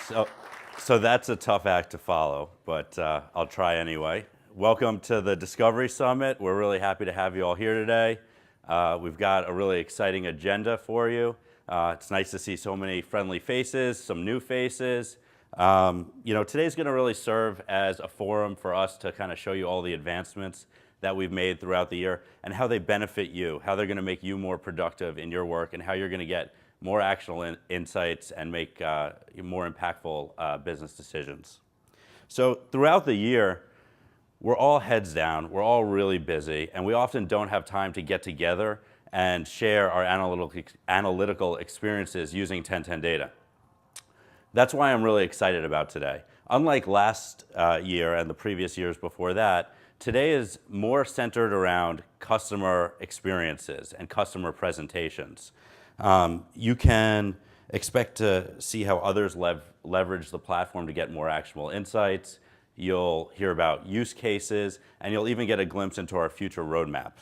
So, so that's a tough act to follow, but I'll try anyway. Welcome to the Discovery Summit. We're really happy to have you all here today. We've got a really exciting agenda for you. It's nice to see so many friendly faces, some new faces. Today's going to really serve as a forum for us to kind of show you all the advancements that we've made throughout the year and how they benefit you, how they're going to make you more productive in your work, and how you're going to get more actionable insights and make more impactful business decisions. So throughout the year, we're all heads down, we're all really busy, and we often don't have time to get together and share our analytical experiences using 1010 data. That's why I'm really excited about today. Unlike last year and the previous years before that, today is more centered around customer experiences and customer presentations. You can expect to see how others leverage the platform to get more actionable insights. You'll hear about use cases, and you'll even get a glimpse into our future roadmap.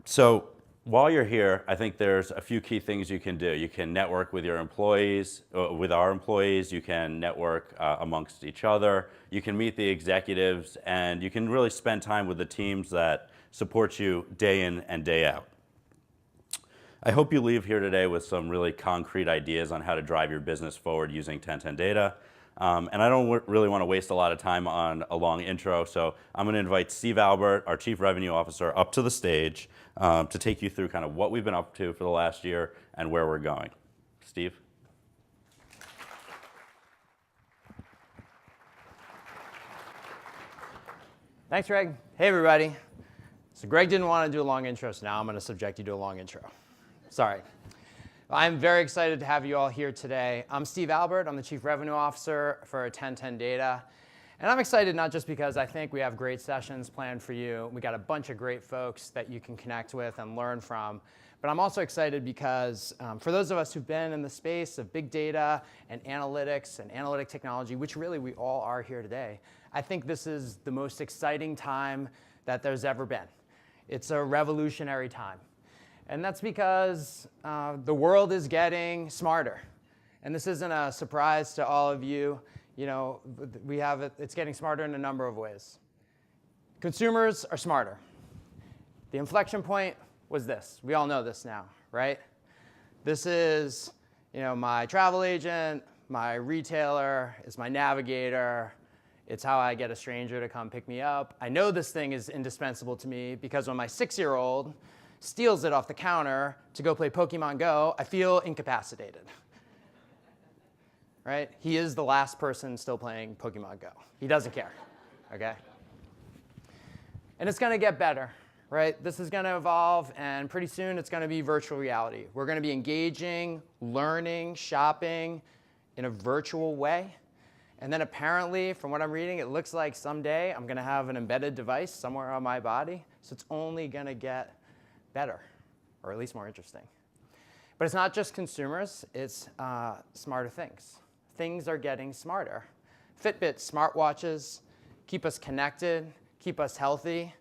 So while you're here, I think there's a few key things you can do. You can network with your employees, with our employees. You can network amongst each other. You can meet the executives, and you can really spend time with the teams that support you day in and day out. I hope you leave here today with some really concrete ideas on how to drive your business forward using 1010 data. And I don't really want to waste a lot of time on a long intro, so I'm going to invite Steve Albert, our Chief Revenue Officer, up to the stage to take you through kind of what we've been up to for the last year and where we're going. Steve? Thanks, Greg. Hey, everybody. So Greg didn't want to do a long intro, so now I'm going to subject you to a long intro. Sorry. I'm very excited to have you all here today. I'm Steve Albert. I'm the Chief Revenue Officer for 1010 Data. And I'm excited not just because I think we have great sessions planned for you. We got a bunch of great folks that you can connect with and learn from. But I'm also excited because for those of us who've been in the space of big data and analytics and analytic technology, which really we all are here today, I think this is the most exciting time that there's ever been. It's a revolutionary time. And that's because the world is getting smarter. And this isn't a surprise to all of you. You know, it's getting smarter in a number of ways. Consumers are smarter. The inflection point was this. We all know this now, right? This is, my travel agent, my retailer, it's my navigator. It's how I get a stranger to come pick me up. I know this thing is indispensable to me because when my 6-year-old steals it off the counter to go play Pokemon Go, I feel incapacitated. Right? He is the last person still playing Pokemon Go. He doesn't care, okay? And it's going to get better, right? This is going to evolve, and pretty soon it's going to be virtual reality. We're going to be engaging, learning, shopping in a virtual way. And then apparently, from what I'm reading, it looks like someday I'm going to have an embedded device somewhere on my body. So it's only going to get better, or at least more interesting. But it's not just consumers, it's smarter things. Things are getting smarter. Fitbit smartwatches keep us connected, keep us healthy.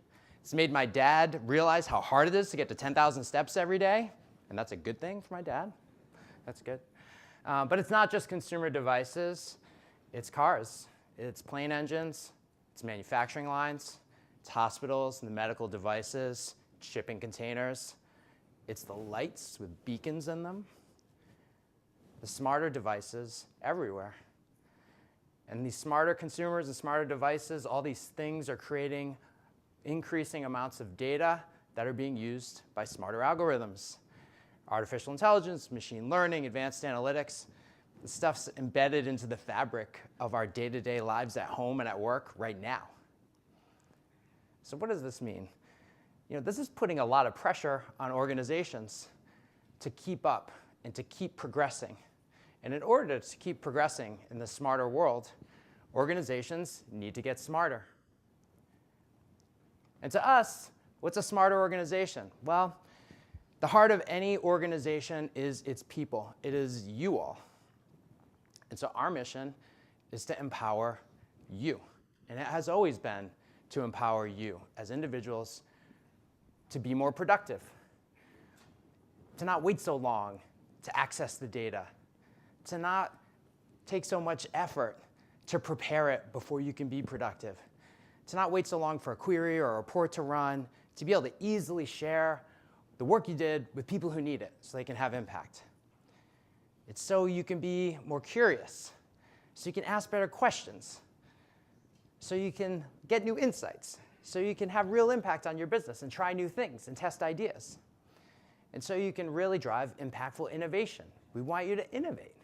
It's made my dad realize how hard it is to get to 10,000 steps every day, and that's a good thing for my dad. That's good. But it's not just consumer devices. It's cars, it's plane engines, it's manufacturing lines, it's hospitals and the medical devices, shipping containers. It's the lights with beacons in them. The smarter devices everywhere. And these smarter consumers and smarter devices, all these things are creating increasing amounts of data that are being used by smarter algorithms. Artificial intelligence, machine learning, advanced analytics. The stuff's embedded into the fabric of our day-to-day lives at home and at work right now. So what does this mean? This is putting a lot of pressure on organizations to keep up and to keep progressing. And in order to keep progressing in the smarter world, organizations need to get smarter. And to us, what's a smarter organization? Well, the heart of any organization is its people. It is you all. And so our mission is to empower you. And it has always been to empower you as individuals to be more productive, to not wait so long to access the data, to not take so much effort to prepare it before you can be productive, to not wait so long for a query or a report to run, to be able to easily share the work you did with people who need it so they can have impact. It's so you can be more curious, so you can ask better questions, so you can get new insights, so you can have real impact on your business and try new things and test ideas. And so you can really drive impactful innovation. We want you to innovate.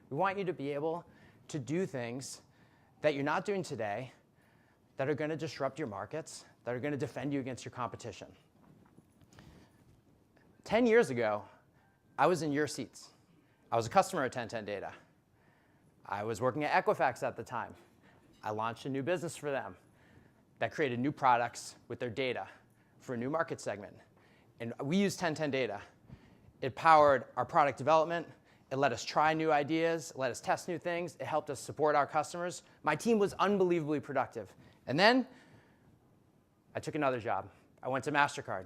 We want you to be able to do things that you're not doing today that are going to disrupt your markets, that are going to defend you against your competition. 10 years ago, I was in your seats. I was a customer at 1010 Data. I was working at Equifax at the time. I launched a new business for them that created new products with their data for a new market segment. And we used 1010 Data. It powered our product development. It let us try new ideas. It let us test new things. It helped us support our customers. My team was unbelievably productive. And then I took another job. I went to MasterCard.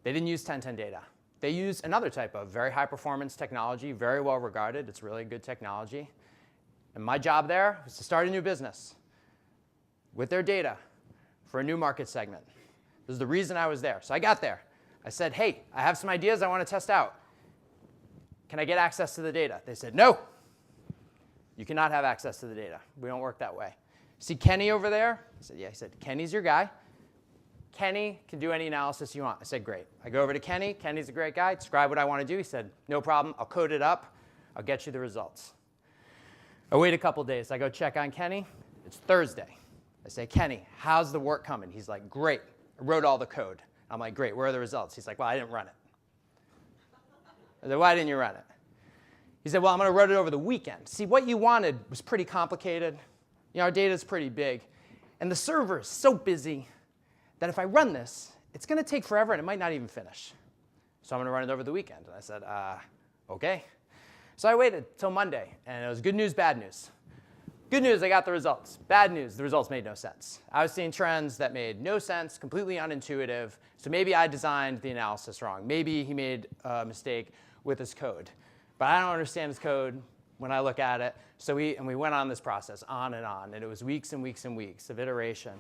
They didn't use 1010 Data. They used another type of very high performance technology, very well regarded. It's really good technology. And my job there was to start a new business with their data for a new market segment. This is the reason I was there. So I got there. I said, hey, I have some ideas I want to test out. Can I get access to the data? They said, no. You cannot have access to the data. We don't work that way. See Kenny over there? I said, yeah. He said, Kenny's your guy. Kenny can do any analysis you want. I said, great. I go over to Kenny. Kenny's a great guy. Describe what I want to do. He said, no problem. I'll code it up. I'll get you the results. I wait a couple days. I go check on Kenny. It's Thursday. I say, Kenny, how's the work coming? He's like, great. I wrote all the code. I'm like, great. Where are the results? He's like, well, I didn't run it. I said, why didn't you run it? He said, well, I'm going to run it over the weekend. See, what you wanted was pretty complicated. You know, our data is pretty big. And the server is so busy that if I run this, it's going to take forever and it might not even finish. So I'm going to run it over the weekend. And I said, OK. So I waited till Monday. And it was good news, bad news. Good news, I got the results. Bad news, the results made no sense. I was seeing trends that made no sense, completely unintuitive. So maybe I designed the analysis wrong. Maybe he made a mistake with his code. But I don't understand his code when I look at it. So we went on this process, on. And it was weeks and weeks and weeks of iteration.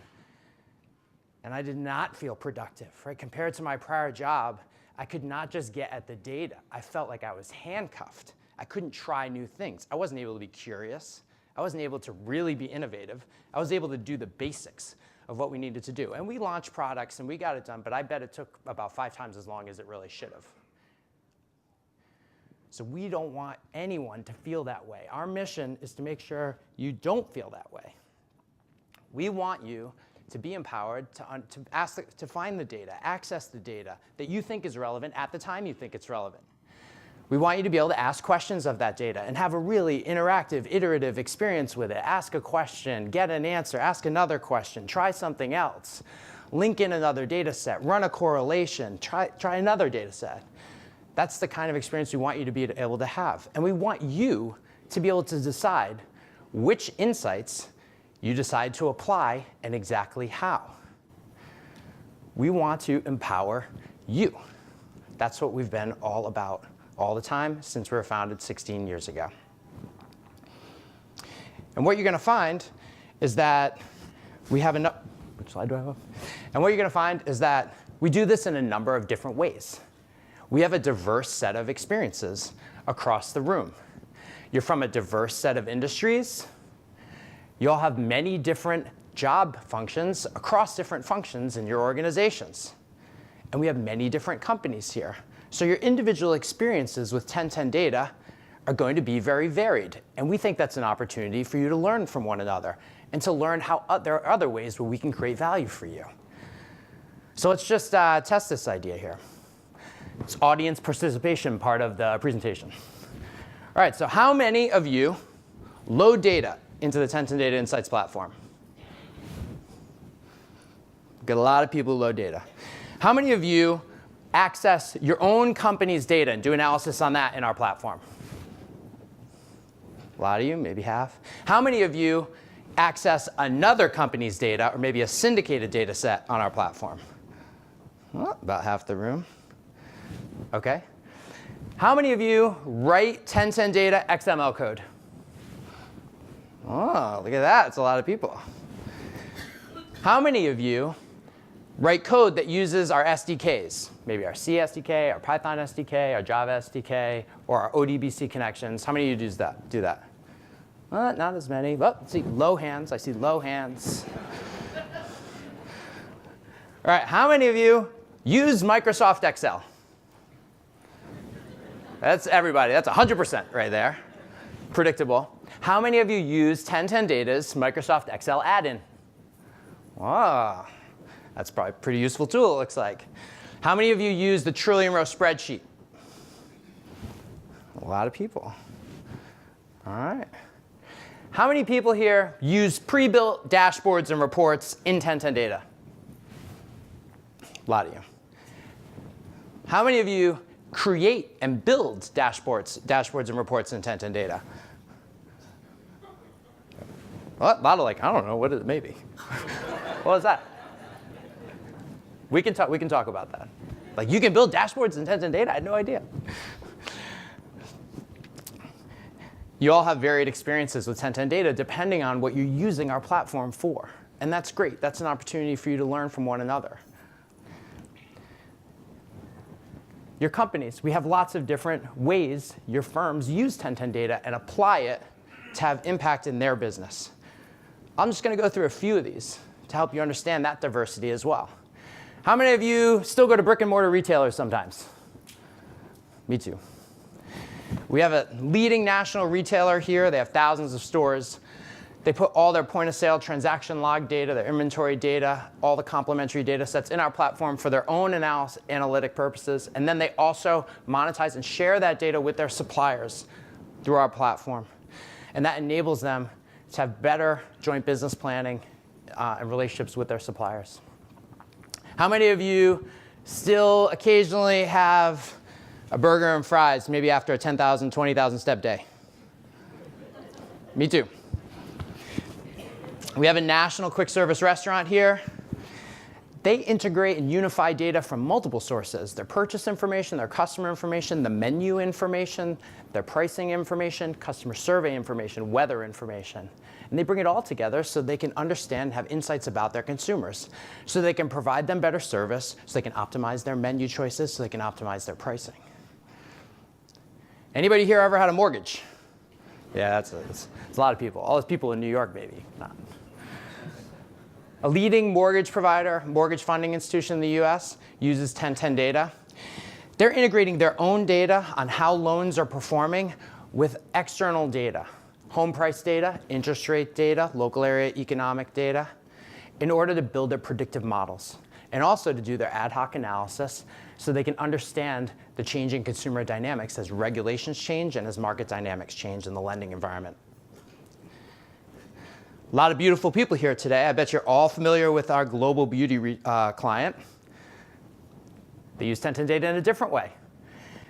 And I did not feel productive, right? Compared to my prior job, I could not just get at the data. I felt like I was handcuffed. I couldn't try new things. I wasn't able to be curious. I wasn't able to really be innovative. I was able to do the basics of what we needed to do. And we launched products and we got it done, but I bet it took about 5 times as long as it really should have. So we don't want anyone to feel that way. Our mission is to make sure you don't feel that way. We want you to be empowered to find the data, access the data that you think is relevant at the time you think it's relevant. We want you to be able to ask questions of that data and have a really interactive, iterative experience with it. Ask a question, get an answer, ask another question, try something else, link in another data set, run a correlation, try another data set. That's the kind of experience we want you to be able to have. And we want you to be able to decide which insights you decide to apply and exactly how. We want to empower you. That's what we've been all about all the time since we were founded 16 years ago. And what you're going to find is that we have enough. Which slide do I have up? And what you're going to find is that we do this in a number of different ways. We have a diverse set of experiences across the room. You're from a diverse set of industries. You all have many different job functions across different functions in your organizations. And we have many different companies here. So your individual experiences with 1010 Data are going to be very varied. And we think that's an opportunity for you to learn from one another and to learn how there are other ways where we can create value for you. So let's just test this idea here. It's audience participation part of the presentation. All right, so how many of you load data into the 1010 Data Insights platform? Got a lot of people who load data. How many of you access your own company's data and do analysis on that in our platform? A lot of you, maybe half. How many of you access another company's data or maybe a syndicated data set on our platform? Well, about half the room. OK. How many of you write 1010 data XML code? Oh, look at that. It's a lot of people. How many of you write code that uses our SDKs? Maybe our C SDK, our Python SDK, our Java SDK, or our ODBC connections. How many of you do that? Not as many. Oh, let's see, low hands. I see low hands. All right, how many of you use Microsoft Excel? That's everybody. That's 100% right there. Predictable. How many of you use 1010 Data's Microsoft Excel add-in? Wow, that's probably a pretty useful tool, it looks like. How many of you use the trillion row spreadsheet? A lot of people. All right. How many people here use pre-built dashboards and reports in 1010 Data? A lot of you. How many of you create and build dashboards and reports in 1010 Data? Well, a lot of I don't know, what is it, maybe. What is that? We can talk about that. You can build dashboards in 1010 Data? I had no idea. You all have varied experiences with 1010 Data depending on what you're using our platform for. And that's great. That's an opportunity for you to learn from one another. Your companies, we have lots of different ways your firms use 1010 Data and apply it to have impact in their business. I'm just going to go through a few of these to help you understand that diversity as well. How many of you still go to brick and mortar retailers sometimes? Me too. We have a leading national retailer here. They have thousands of stores. They put all their point of sale transaction log data, their inventory data, all the complementary data sets in our platform for their own analytic purposes. And then they also monetize and share that data with their suppliers through our platform. And that enables them to have better joint business planning and relationships with their suppliers. How many of you still occasionally have a burger and fries, maybe after a 10,000, 20,000 step day? Me too. We have a national quick service restaurant here. They integrate and unify data from multiple sources: their purchase information, their customer information, the menu information, their pricing information, customer survey information, weather information. And they bring it all together so they can understand and have insights about their consumers, so they can provide them better service, so they can optimize their menu choices, so they can optimize their pricing. Anybody here ever had a mortgage? Yeah, that's a lot of people. All those people in New York, maybe. Not. A leading mortgage provider, mortgage funding institution in the US, uses 1010 Data. They're integrating their own data on how loans are performing with external data: home price data, interest rate data, local area economic data, in order to build their predictive models, and also to do their ad hoc analysis so they can understand the changing consumer dynamics as regulations change and as market dynamics change in the lending environment. A lot of beautiful people here today. I bet you're all familiar with our global beauty client. They use 1010 Data in a different way.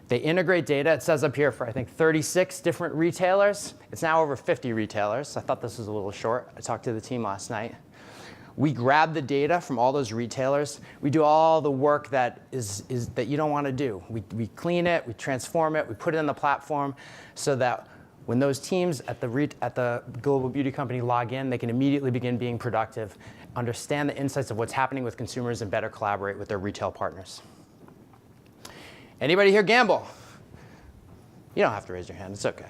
They integrate data. It says up here for, I think, 36 different retailers. It's now over 50 retailers. I thought this was a little short. I talked to the team last night. We grab the data from all those retailers. We do all the work that that you don't want to do. We clean it, we transform it, we put it in the platform so that when those teams at the global beauty company log in, they can immediately begin being productive, understand the insights of what's happening with consumers, and better collaborate with their retail partners. Anybody here gamble? You don't have to raise your hand. It's OK.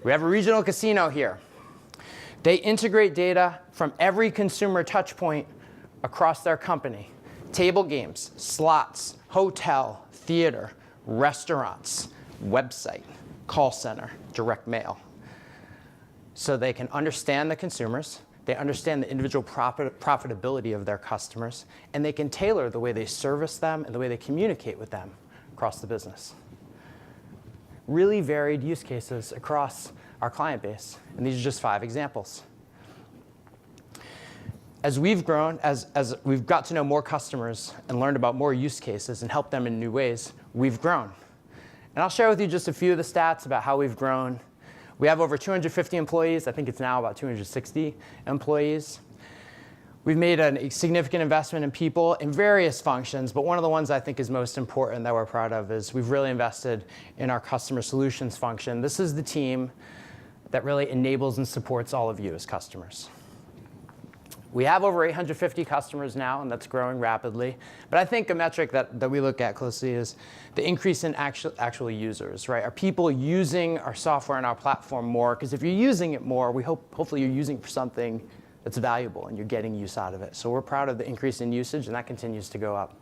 We have a regional casino here. They integrate data from every consumer touch point across their company: table games, slots, hotel, theater, restaurants, website, call center, direct mail. So they can understand the consumers, they understand the individual profitability of their customers, and they can tailor the way they service them and the way they communicate with them across the business. Really varied use cases across our client base, and these are just 5 examples. As we've grown, as we've got to know more customers and learned about more use cases and helped them in new ways, we've grown. And I'll share with you just a few of the stats about how we've grown. We have over 250 employees. I think it's now about 260 employees. We've made a significant investment in people in various functions, but one of the ones I think is most important that we're proud of is we've really invested in our customer solutions function. This is the team that really enables and supports all of you as customers. We have over 850 customers now, and that's growing rapidly. But I think a metric that we look at closely is the increase in actual users, right? Are people using our software and our platform more? Because if you're using it more, hopefully you're using it for something that's valuable and you're getting use out of it. So we're proud of the increase in usage, and that continues to go up.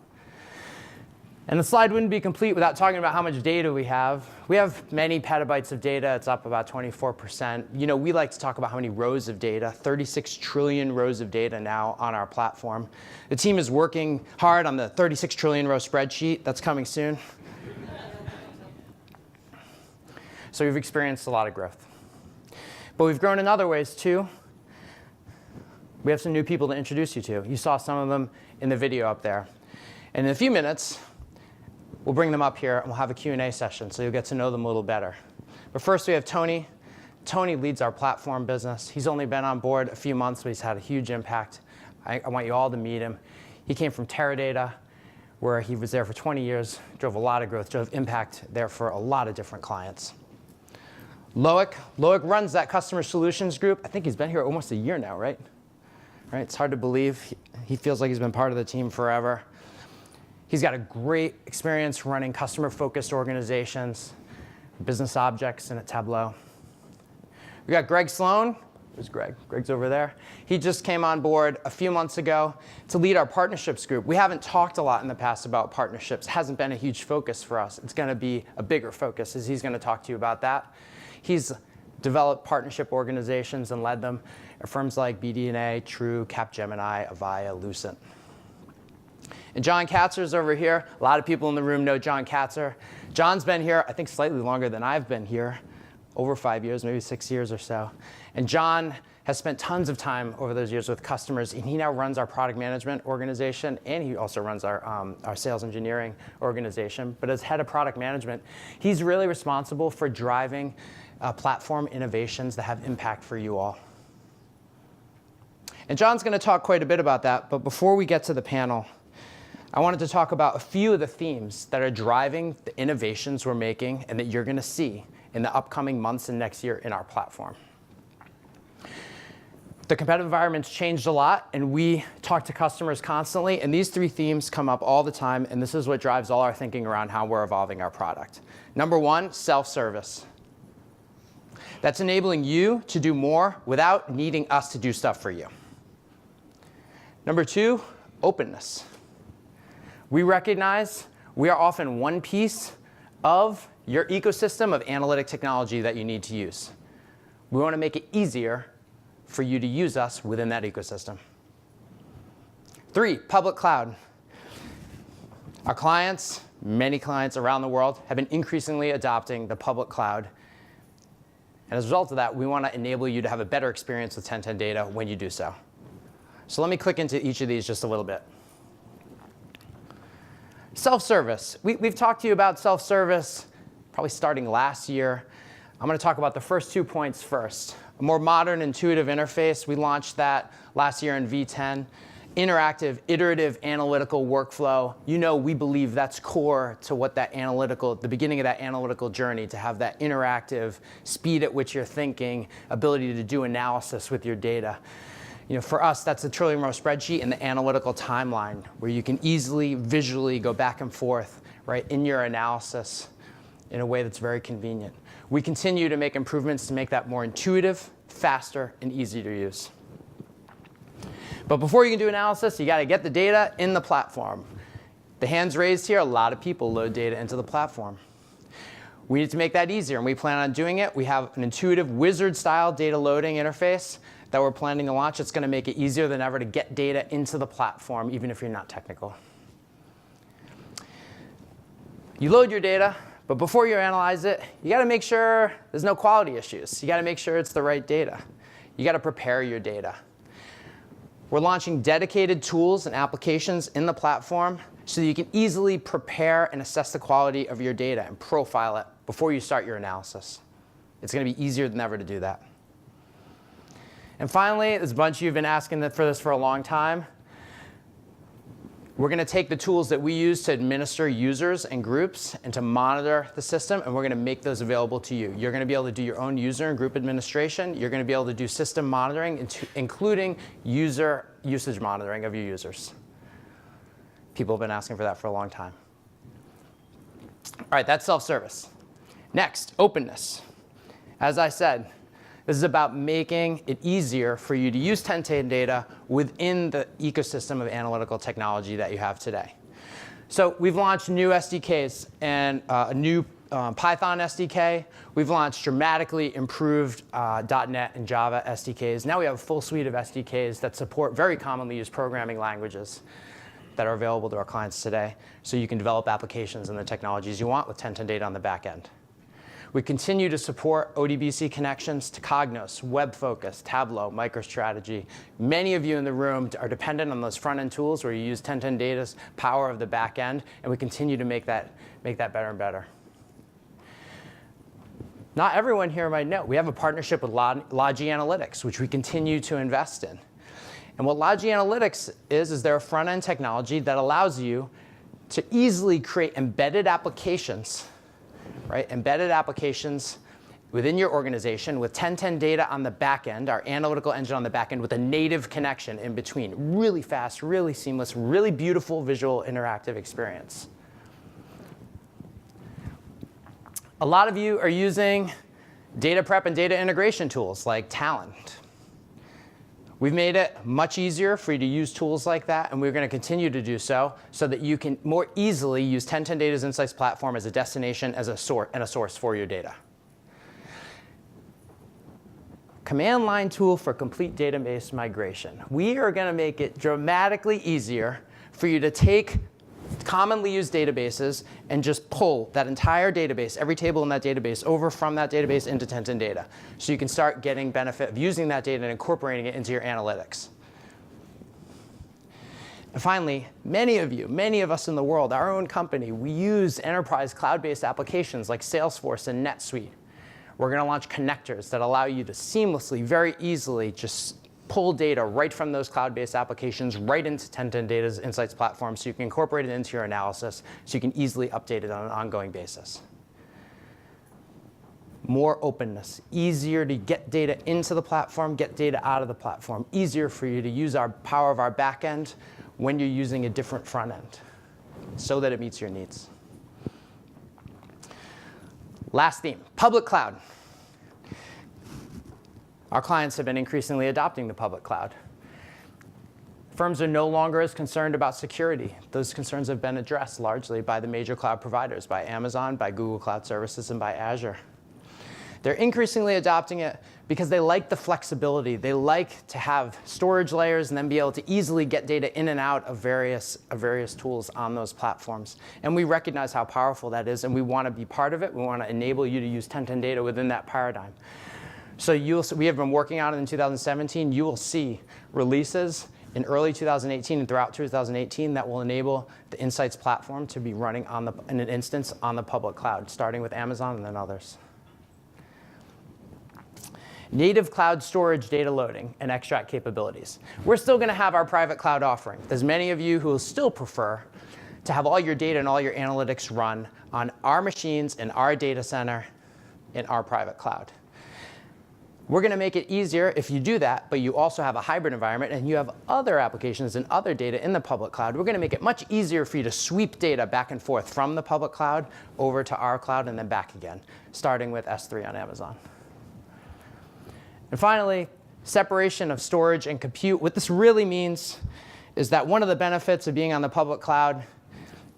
And the slide wouldn't be complete without talking about how much data we have. We have many petabytes of data. It's up about 24%. You know, we like to talk about how many rows of data, 36 trillion rows of data now on our platform. The team is working hard on the 36 trillion row spreadsheet. That's coming soon. So we've experienced a lot of growth. But we've grown in other ways too. We have some new people to introduce you to. You saw some of them in the video up there. And in a few minutes, we'll bring them up here and we'll have a Q&A session so you'll get to know them a little better. But first we have Tony. Tony leads our platform business. He's only been on board a few months, but he's had a huge impact. I want you all to meet him. He came from Teradata, where he was there for 20 years, drove a lot of growth, drove impact there for a lot of different clients. Loic runs that customer solutions group. I think he's been here almost a year now, right? Right? It's hard to believe. He feels like he's been part of the team forever. He's got a great experience running customer-focused organizations, business objects, and a Tableau. We got Greg Sloan. Where's Greg? Greg's over there. He just came on board a few months ago to lead our partnerships group. We haven't talked a lot in the past about partnerships. It hasn't been a huge focus for us. It's going to be a bigger focus, as he's going to talk to you about that. He's developed partnership organizations and led them at firms like BD&A, True, Capgemini, Avaya, Lucent. And John Katzer's over here. A lot of people in the room know John Katzer. John's been here, I think, slightly longer than I've been here, over 5 years, maybe 6 years or so. And John has spent tons of time over those years with customers, and he now runs our product management organization, and he also runs our sales engineering organization. But as head of product management, he's really responsible for driving platform innovations that have impact for you all. And John's going to talk quite a bit about that, but before we get to the panel, I wanted to talk about a few of the themes that are driving the innovations we're making and that you're going to see in the upcoming months and next year in our platform. The competitive environment's changed a lot, and we talk to customers constantly, and these three themes come up all the time, and this is what drives all our thinking around how we're evolving our product. Number one, self-service. That's enabling you to do more without needing us to do stuff for you. Number two, openness. We recognize we are often one piece of your ecosystem of analytic technology that you need to use. We want to make it easier for you to use us within that ecosystem. Three, public cloud. Our clients, many clients around the world, have been increasingly adopting the public cloud. And as a result of that, we want to enable you to have a better experience with 1010 data when you do so. So let me click into each of these just a little bit. Self-service. We've talked to you about self-service probably starting last year. I'm going to talk about the first 2 points first. A more modern, intuitive interface. We launched that last year in V10. Interactive, iterative, analytical workflow. You know, we believe that's core to what that analytical, the beginning of that analytical journey, to have that interactive speed at which you're thinking, ability to do analysis with your data. You know, for us, that's a trillion row spreadsheet and the analytical timeline where you can easily, visually go back and forth, right, in your analysis in a way that's very convenient. We continue to make improvements to make that more intuitive, faster, and easy to use. But before you can do analysis, you got to get the data in the platform. The hands raised here, a lot of people load data into the platform. We need to make that easier, and we plan on doing it. We have an intuitive wizard-style data loading interface that we're planning to launch. It's going to make it easier than ever to get data into the platform, even if you're not technical. You load your data, but before you analyze it, you got to make sure there's no quality issues. You got to make sure it's the right data. You got to prepare your data. We're launching dedicated tools and applications in the platform so that you can easily prepare and assess the quality of your data and profile it before you start your analysis. It's going to be easier than ever to do that. And finally, there's a bunch of you have been asking for this for a long time. We're going to take the tools that we use to administer users and groups and to monitor the system, and we're going to make those available to you. You're going to be able to do your own user and group administration. You're going to be able to do system monitoring, including user usage monitoring of your users. People have been asking for that for a long time. All right, that's self-service. Next, openness. As I said, this is about making it easier for you to use 1010 data within the ecosystem of analytical technology that you have today. So we've launched new SDKs and a new Python SDK. We've launched dramatically improved .NET and Java SDKs. Now we have a full suite of SDKs that support very commonly used programming languages that are available to our clients today, so you can develop applications and the technologies you want with 1010 data on the back end. We continue to support ODBC connections to Cognos, WebFocus, Tableau, MicroStrategy. Many of you in the room are dependent on those front-end tools where you use 1010 data's power of the back end, and we continue to make that better and better. Not everyone here might know, we have a partnership with Logi Analytics, which we continue to invest in. And what Logi Analytics is they're a front-end technology that allows you to easily create embedded applications, right? Embedded applications within your organization with 1010 data on the back end, our analytical engine on the back end with a native connection in between. Really fast, really seamless, really beautiful visual interactive experience. A lot of you are using data prep and data integration tools like Talent. We've made it much easier for you to use tools like that, and we're going to continue to do so that you can more easily use 1010 Data's Insights platform as a destination and a source for your data. Command line tool for complete database migration. We are going to make it dramatically easier for you to take commonly used databases and just pull that entire database, every table in that database, over from that database into 1010 data. So you can start getting benefit of using that data and incorporating it into your analytics. And finally, many of us in the world, our own company, we use enterprise cloud-based applications like Salesforce and NetSuite. We're going to launch connectors that allow you to seamlessly, very easily, just pull data right from those cloud-based applications right into 1010 Data's Insights platform so you can incorporate it into your analysis so you can easily update it on an ongoing basis. More openness, easier to get data into the platform, get data out of the platform, easier for you to use our power of our back end when you're using a different front end so that it meets your needs. Last theme, public cloud. Our clients have been increasingly adopting the public cloud. Firms are no longer as concerned about security. Those concerns have been addressed largely by the major cloud providers, by Amazon, by Google Cloud Services, and by Azure. They're increasingly adopting it because they like the flexibility. They like to have storage layers and then be able to easily get data in and out of various tools on those platforms. And we recognize how powerful that is, and we want to be part of it. We want to enable you to use 1010 data within that paradigm. So we have been working on it in 2017. You will see releases in early 2018 and throughout 2018 that will enable the Insights platform to be running in an instance on the public cloud, starting with Amazon and then others. Native cloud storage, data loading, and extract capabilities. We're still going to have our private cloud offering. There's many of you who will still prefer to have all your data and all your analytics run on our machines in our data center in our private cloud. We're going to make it easier if you do that, but you also have a hybrid environment and you have other applications and other data in the public cloud. We're going to make it much easier for you to sweep data back and forth from the public cloud over to our cloud and then back again, starting with S3 on Amazon. And finally, separation of storage and compute. What this really means is that one of the benefits of being on the public cloud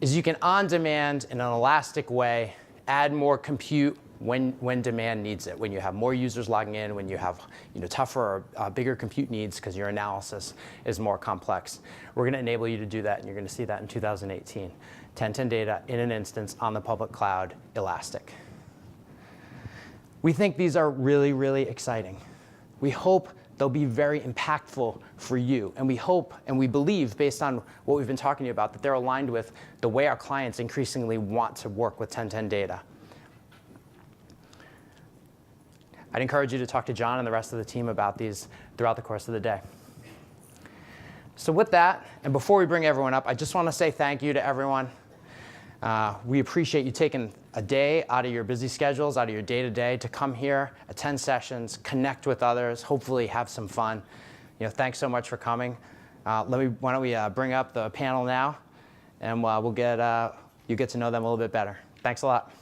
is you can, on demand, in an elastic way, add more compute when demand needs it, when you have more users logging in, when you have tougher or bigger compute needs because your analysis is more complex. We're going to enable you to do that, and you're going to see that in 2018. 1010 data in an instance on the public cloud, elastic. We think these are really, really exciting. We hope they'll be very impactful for you. And we hope and we believe, based on what we've been talking to you about, that they're aligned with the way our clients increasingly want to work with 1010 data. I'd encourage you to talk to John and the rest of the team about these throughout the course of the day. So with that, and before we bring everyone up, I just want to say thank you to everyone. We appreciate you taking a day out of your busy schedules, out of your day-to-day to come here, attend sessions, connect with others, hopefully have some fun. Thanks so much for coming. Why don't we bring up the panel now, and you get to know them a little bit better. Thanks a lot.